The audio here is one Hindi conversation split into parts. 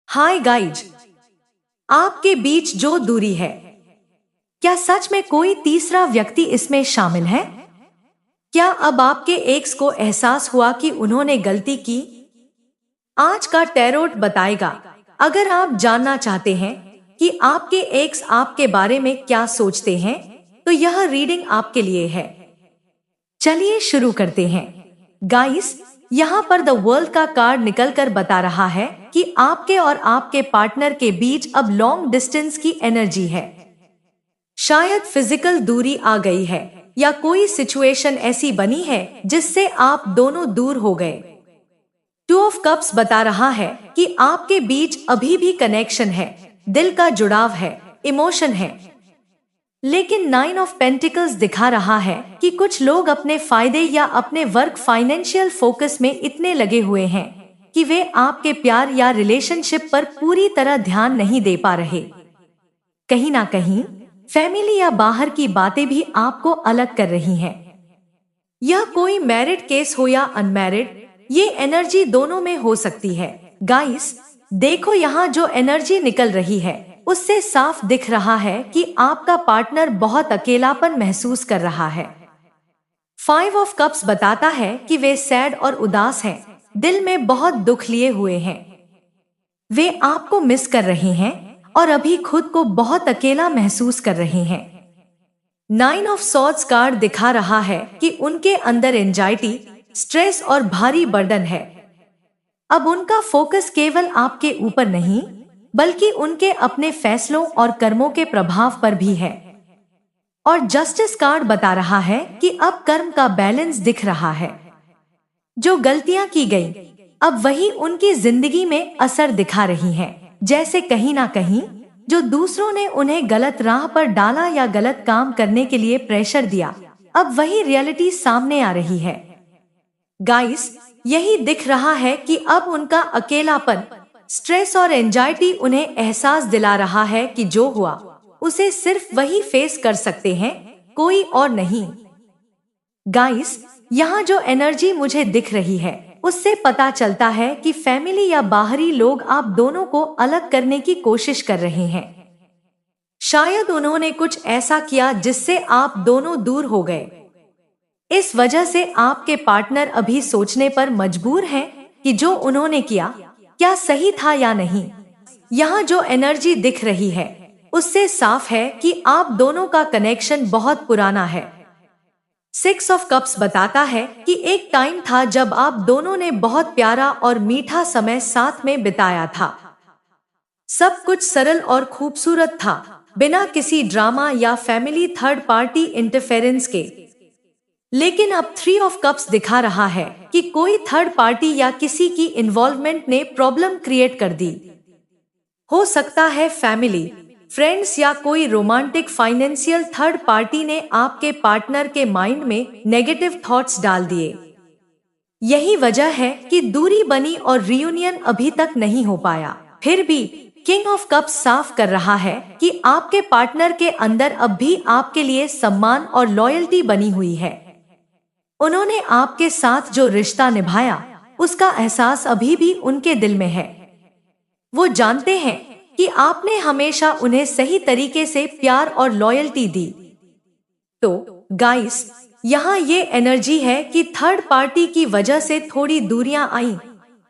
हाय गाइज, आपके बीच जो दूरी है, क्या सच में कोई तीसरा व्यक्ति इसमें शामिल है? क्या अब आपके एक्स को एहसास हुआ कि उन्होंने गलती की? आज का टैरोट बताएगा। अगर आप जानना चाहते हैं कि आपके एक्स आपके बारे में क्या सोचते हैं, तो यह रीडिंग आपके लिए है। चलिए शुरू करते हैं। गाइस, यहाँ पर द वर्ल्ड का कार्ड निकलकर बता रहा है कि आपके और आपके पार्टनर के बीच अब लॉन्ग डिस्टेंस की एनर्जी है। शायद फिजिकल दूरी आ गई है या कोई सिचुएशन ऐसी बनी है जिससे आप दोनों दूर हो गए। टू ऑफ कप्स बता रहा है कि आपके बीच अभी भी कनेक्शन है, दिल का जुड़ाव है, इमोशन है। लेकिन नाइन ऑफ पेंटिकल्स दिखा रहा है कि कुछ लोग अपने फायदे या अपने वर्क फाइनेंशियल फोकस में इतने लगे हुए हैं कि वे आपके प्यार या रिलेशनशिप पर पूरी तरह ध्यान नहीं दे पा रहे। कहीं ना कहीं फैमिली या बाहर की बातें भी आपको अलग कर रही हैं। यह कोई मैरिड केस हो या अनमैरिड, ये एनर्जी दोनों में हो सकती है। गाइस, देखो यहाँ जो एनर्जी निकल रही है उससे साफ दिख रहा है कि आपका पार्टनर बहुत अकेलापन महसूस कर रहा है। फाइव ऑफ कप्स बताता है कि वे सैड और उदास हैं, दिल में बहुत दुख लिए हुए हैं। वे आपको मिस कर रहे हैं और अभी खुद को बहुत अकेला महसूस कर रहे हैं। नाइन ऑफ सॉर्ड्स कार्ड दिखा रहा है कि उनके अंदर एंजाइटी, स्ट्रेस और भारी बर्डन है। अब उनका फोकस केवल आपके ऊपर नहीं बल्कि उनके अपने फैसलों और कर्मों के प्रभाव पर भी है। और जस्टिस कार्ड बता रहा है कि अब कर्म का बैलेंस दिख रहा है। जो गलतियां की गई अब वही उनकी जिंदगी में असर दिखा रही हैं। जैसे कहीं ना कहीं जो दूसरों ने उन्हें गलत राह पर डाला या गलत काम करने के लिए प्रेशर दिया, अब वही रियलिटी सामने आ रही है। गाइस, यही दिख रहा है कि अब उनका अकेलापन, स्ट्रेस और एंजाइटी उन्हें एहसास दिला रहा है कि जो हुआ उसे सिर्फ वही फेस कर सकते हैं, कोई और नहीं। गाइस, यहाँ जो एनर्जी मुझे दिख रही है उससे पता चलता है कि फैमिली या बाहरी लोग आप दोनों को अलग करने की कोशिश कर रहे हैं। शायद उन्होंने कुछ ऐसा किया जिससे आप दोनों दूर हो गए। इस वजह से आपके पार्टनर अभी सोचने पर मजबूर हैं कि जो उन्होंने किया क्या सही था या नहीं। यहाँ जो एनर्जी दिख रही है उससे साफ है कि आप दोनों का कनेक्शन बहुत पुराना है। सिक्स ऑफ कप्स बताता है कि एक टाइम था जब आप दोनों ने बहुत प्यारा और मीठा समय साथ में बिताया था। सब कुछ सरल और खूबसूरत था, बिना किसी ड्रामा या फैमिली थर्ड पार्टी इंटरफेरेंस के। लेकिन अब थ्री ऑफ कप्स दिखा रहा है कि कोई थर्ड पार्टी या किसी की इन्वॉल्वमेंट ने प्रॉब्लम क्रिएट कर दी। हो सकता है फैमिली, फ्रेंड्स या कोई रोमांटिक फाइनेंशियल थर्ड पार्टी ने आपके पार्टनर के माइंड में नेगेटिव थॉट्स डाल दिए। यही वजह है कि दूरी बनी और रियूनियन अभी तक नहीं हो पाया। फिर भी किंग ऑफ कप्स साफ कर रहा है कि आपके पार्टनर के अंदर अब भी आपके लिए सम्मान और लॉयल्टी बनी हुई है। उन्होंने आपके साथ जो रिश्ता निभाया उसका एहसास अभी भी उनके दिल में है। वो जानते हैं कि आपने हमेशा उन्हें सही तरीके से प्यार और लॉयल्टी दी। तो गाइस, यहाँ ये एनर्जी है कि थर्ड पार्टी की वजह से थोड़ी दूरियां आई,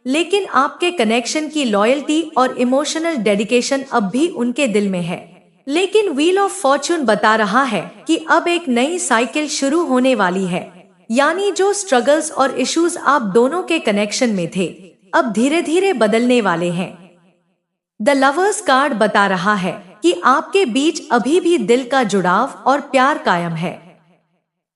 लेकिन आपके कनेक्शन की लॉयल्टी और इमोशनल डेडिकेशन अब भी उनके दिल में है। लेकिन व्हील ऑफ फॉर्चून बता रहा है कि अब एक नई साइकिल शुरू होने वाली है। यानी जो स्ट्रगल्स और इश्यूज आप दोनों के कनेक्शन में थे अब धीरे धीरे बदलने वाले हैं। द लवर्स कार्ड बता रहा है कि आपके बीच अभी भी दिल का जुड़ाव और प्यार कायम है।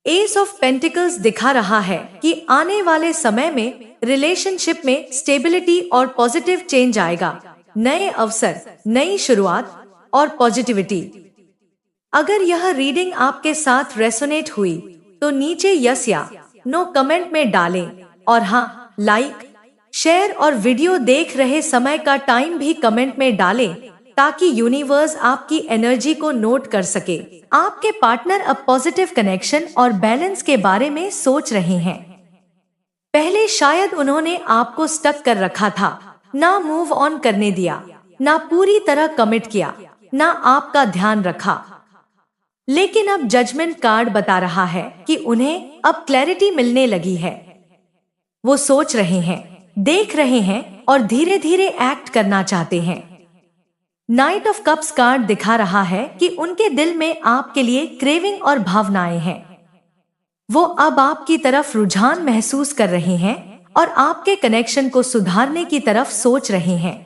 एस ऑफ पेंटिकल्स दिखा रहा है कि आने वाले समय में रिलेशनशिप में स्टेबिलिटी और पॉजिटिव चेंज आएगा। नए अवसर, नई शुरुआत और पॉजिटिविटी। अगर यह रीडिंग आपके साथ रेसोनेट हुई तो नीचे यस या नो कमेंट में डालें, और हाँ, लाइक, शेयर और वीडियो देख रहे समय का टाइम भी कमेंट में डालें ताकि यूनिवर्स आपकी एनर्जी को नोट कर सके। आपके पार्टनर अब पॉजिटिव कनेक्शन और बैलेंस के बारे में सोच रहे हैं। पहले शायद उन्होंने आपको स्टक कर रखा था, ना मूव ऑन करने दिया। ना पूरी तरह कमिट किया, ना आपका ध्यान रखा। लेकिन अब जजमेंट कार्ड बता रहा है कि उन्हें अब क्लैरिटी मिलने लगी है। वो सोच रहे हैं, देख रहे हैं और धीरे धीरे एक्ट करना चाहते हैं। नाइट ऑफ कप्स कार्ड दिखा रहा है कि उनके दिल में आपके लिए क्रेविंग और भावनाएं हैं। वो अब आपकी तरफ रुझान महसूस कर रहे हैं और आपके कनेक्शन को सुधारने की तरफ सोच रहे हैं।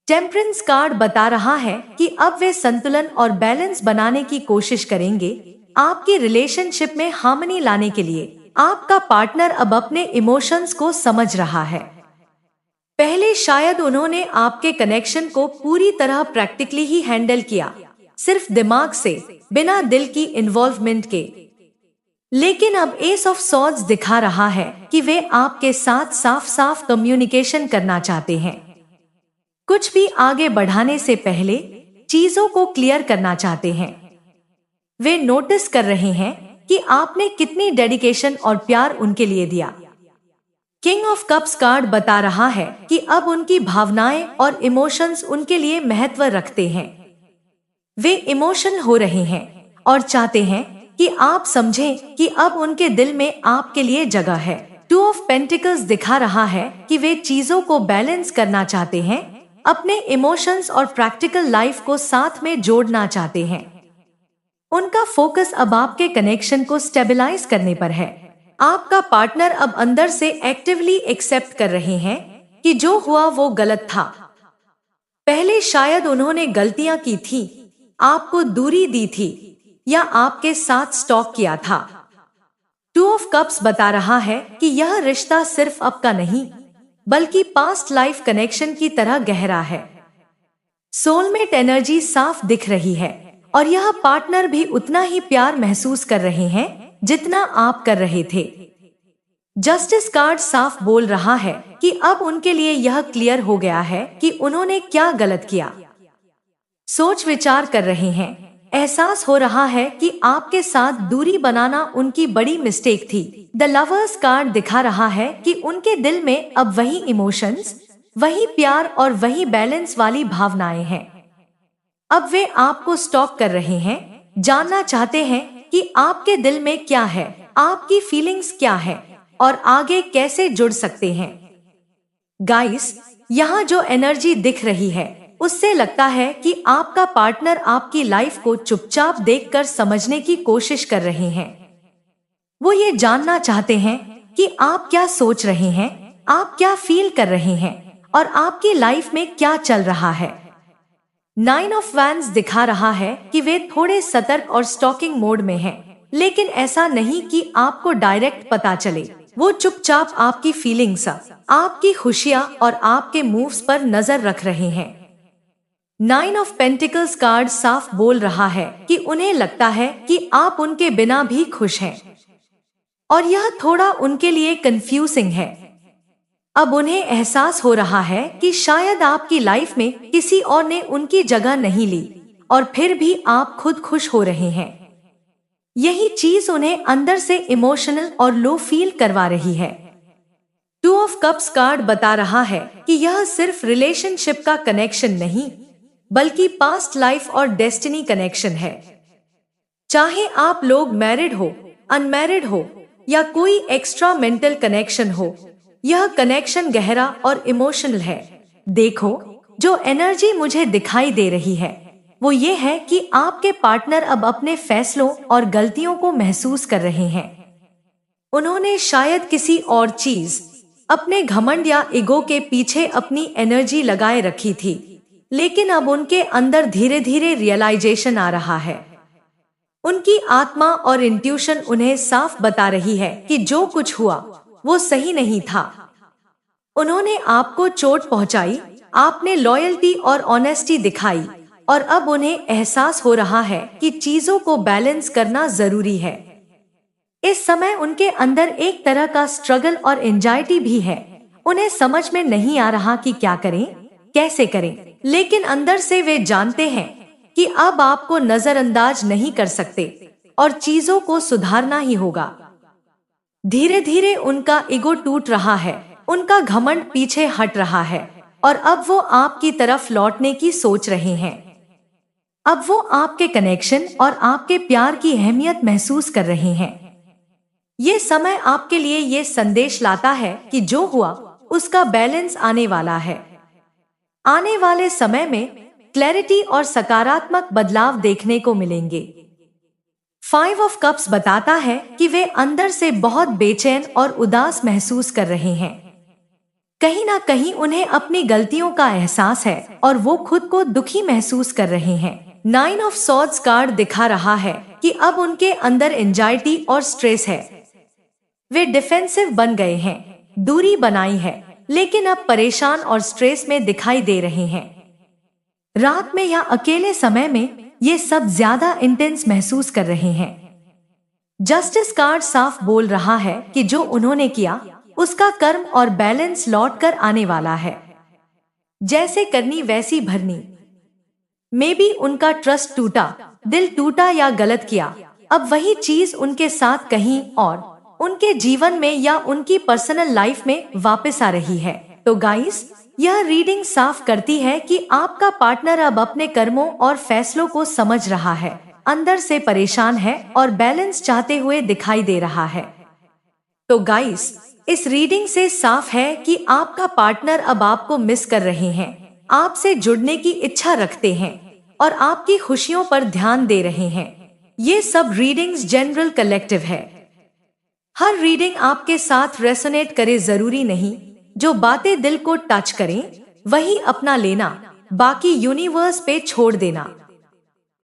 टेम्परेंस कार्ड बता रहा है कि अब वे संतुलन और बैलेंस बनाने की कोशिश करेंगे। आपकी रिलेशनशिप में हार्मनी लाने के लिए आपका पार्टनर अब अपने इमोशंस को समझ रहा है। पहले शायद उन्होंने आपके कनेक्शन को पूरी तरह प्रैक्टिकली ही हैंडल किया, सिर्फ दिमाग से, बिना दिल की इन्वॉल्वमेंट के। लेकिन अब एस ऑफ सॉर्ड्स दिखा रहा है कि वे आपके साथ साफ साफ कम्युनिकेशन करना चाहते हैं। कुछ भी आगे बढ़ाने से पहले चीजों को क्लियर करना चाहते हैं। वे नोटिस कर रहे हैं कि आपने कितनी डेडिकेशन और प्यार उनके लिए दिया। किंग ऑफ कप्स कार्ड बता रहा है कि अब उनकी भावनाएं और इमोशंस उनके लिए महत्व रखते हैं। वे इमोशनल हो रहे हैं और चाहते हैं कि आप समझें कि अब उनके दिल में आपके लिए जगह है। टू ऑफ पेंटिकल्स दिखा रहा है कि वे चीजों को बैलेंस करना चाहते हैं, अपने इमोशंस और प्रैक्टिकल लाइफ को साथ में जोड़ना चाहते हैं। उनका फोकस अब आपके कनेक्शन को स्टेबलाइज करने पर है। आपका पार्टनर अब अंदर से एक्टिवली एक्सेप्ट कर रहे हैं कि जो हुआ वो गलत था। पहले शायद उन्होंने गलतियां की थी, आपको दूरी दी थी या आपके साथ स्टॉक किया था। टू ऑफ कप्स बता रहा है कि यह रिश्ता सिर्फ आपका नहीं, बल्कि पास्ट लाइफ कनेक्शन की तरह गहरा है। सोलमेट एनर्जी साफ दिख रही है और यह पार्टनर भी उतना ही प्यार महसूस कर रहे हैं जितना आप कर रहे थे। जस्टिस कार्ड साफ बोल रहा है कि अब उनके लिए यह क्लियर हो गया है कि उन्होंने क्या गलत किया। सोच विचार कर रहे हैं, एहसास हो रहा है कि आपके साथ दूरी बनाना उनकी बड़ी मिस्टेक थी। द लवर्स कार्ड दिखा रहा है कि उनके दिल में अब वही इमोशंस, वही प्यार और वही बैलेंस वाली भावनाएं हैं। अब वे आपको स्टॉक कर रहे हैं, जानना चाहते हैं कि आपके दिल में क्या है, आपकी फीलिंग्स क्या है और आगे कैसे जुड़ सकते हैं। गाइस, यहाँ जो एनर्जी दिख रही है उससे लगता है कि आपका पार्टनर आपकी लाइफ को चुपचाप देखकर समझने की कोशिश कर रहे हैं। वो ये जानना चाहते हैं कि आप क्या सोच रहे हैं, आप क्या फील कर रहे हैं और आपकी लाइफ में क्या चल रहा है। नाइन ऑफ वैंड्स दिखा रहा है कि वे थोड़े सतर्क और स्टॉकिंग मोड में हैं, लेकिन ऐसा नहीं कि आपको डायरेक्ट पता चले। वो चुपचाप आपकी फीलिंग्स, आपकी खुशियां और आपके मूव्स पर नजर रख रहे हैं। नाइन ऑफ पेंटिकल्स कार्ड साफ बोल रहा है कि उन्हें लगता है कि आप उनके बिना भी खुश हैं और यह थोड़ा उनके लिए कंफ्यूजिंग है। अब उन्हें एहसास हो रहा है कि शायद आपकी लाइफ में किसी और ने उनकी जगह नहीं ली और फिर भी आप खुद खुश हो रहे हैं। यही चीज उन्हें अंदर से इमोशनल और लो फील करवा रही है। टू ऑफ कप्स कार्ड बता रहा है कि यह सिर्फ रिलेशनशिप का कनेक्शन नहीं, बल्कि पास्ट लाइफ और डेस्टिनी कनेक्शन है। चाहे आप लोग मैरिड हो, अनमैरिड हो या कोई एक्स्ट्रा मेंटल कनेक्शन हो, यह कनेक्शन गहरा और इमोशनल है। देखो, जो एनर्जी मुझे दिखाई दे रही है वो ये है कि आपके पार्टनर अब अपने फैसलों और गलतियों को महसूस कर रहे हैं। उन्होंने शायद किसी और चीज, अपने घमंड या ईगो के पीछे अपनी एनर्जी लगाए रखी थी, लेकिन अब उनके अंदर धीरे धीरे रियलाइजेशन आ रहा है। उनकी आत्मा और इंट्यूशन उन्हें साफ बता रही है कि जो कुछ हुआ वो सही नहीं था। उन्होंने आपको चोट पहुंचाई, आपने लॉयल्टी और ऑनेस्टी दिखाई और अब उन्हें एहसास हो रहा है कि चीजों को बैलेंस करना जरूरी है। इस समय उनके अंदर एक तरह का स्ट्रगल और एंजाइटी भी है। उन्हें समझ में नहीं आ रहा कि क्या करें, कैसे करें, लेकिन अंदर से वे जानते हैं कि अब आपको नजरअंदाज नहीं कर सकते और चीजों को सुधारना ही होगा। धीरे धीरे उनका ईगो टूट रहा है, उनका घमंड पीछे हट रहा है और अब वो आपकी तरफ लौटने की सोच रहे हैं। अब वो आपके कनेक्शन और आपके प्यार की अहमियत महसूस कर रहे हैं। ये समय आपके लिए ये संदेश लाता है कि जो हुआ उसका बैलेंस आने वाला है। आने वाले समय में क्लैरिटी और सकारात्मक बदलाव देखने को मिलेंगे। 5 ऑफ कप्स बताता है कि वे अंदर से बहुत बेचैन और उदास महसूस कर रहे हैं। कहीं ना कहीं उन्हें अपनी गलतियों का एहसास है और वो खुद को दुखी महसूस कर रहे हैं। 9 ऑफ सॉर्ड्स कार्ड दिखा रहा है कि अब उनके अंदर एंजाइटी और स्ट्रेस है। वे डिफेंसिव बन गए हैं, दूरी बनाई है, लेकिन अब परेशान और स्ट्रेस में दिखाई दे रहे हैं। रात में या अकेले समय में ये सब ज्यादा इंटेंस महसूस कर रहे हैं। जस्टिस कार्ड साफ बोल रहा है कि जो उन्होंने किया उसका कर्म और बैलेंस लौट कर आने वाला है। जैसे करनी वैसी भरनी। मे बी उनका ट्रस्ट टूटा, दिल टूटा या गलत किया, अब वही चीज उनके साथ कहीं और उनके जीवन में या उनकी पर्सनल लाइफ में वापस आ रही है। तो गाइस, यह रीडिंग साफ करती है कि आपका पार्टनर अब अपने कर्मों और फैसलों को समझ रहा है, अंदर से परेशान है और बैलेंस चाहते हुए दिखाई दे रहा है। तो गाइस, इस रीडिंग से साफ है कि आपका पार्टनर अब आपको मिस कर रहे हैं, आपसे जुड़ने की इच्छा रखते हैं और आपकी खुशियों पर ध्यान दे रहे हैं। ये सब रीडिंग्स जनरल कलेक्टिव है। हर रीडिंग आपके साथ रेसोनेट करे जरूरी नहीं। जो बातें दिल को टच करें वही अपना लेना, बाकी यूनिवर्स पे छोड़ देना।